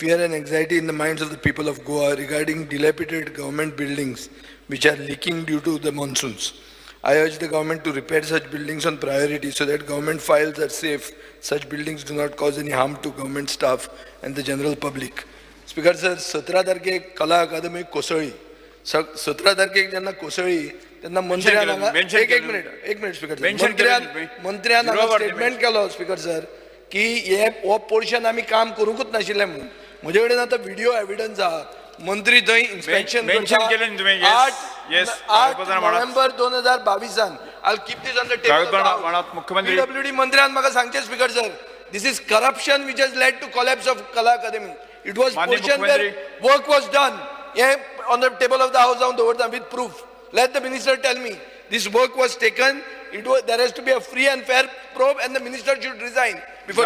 fear and anxiety in the minds of the people of Goa regarding dilapidated government buildings which are leaking due to the monsoons. I urge the government to repair such buildings on priority so that government files are safe. Such buildings do not cause any harm to government staff and the general public. Speaker sir, 17 तारखेक कला अकादमी कोसळ्ळी. 17 तारखेक जेन्ना कोसळ्ळी तेन्ना मंत्र्यान एक minute speaker मंत्र्यान statement केलो speaker sir की हे हो पोर्शन आमी काम करूंकूच नाशिल्लें म्हणून. म्हजे कडेन आतां व्हिडिओ एविडन्स आहा. मंत्री थंय इन्स्पेक्शन करता 8 November 2022 I'll keep this on the table. PWD मंत्र्यान म्हाका सांगचे speaker sir, this is corruption which has led to collapse of Kala Academy. It was portion where work was done. On the table of the house down with proof. Let the minister tell me this work was taken. There has to be a free and fair probe, and the minister should resign before.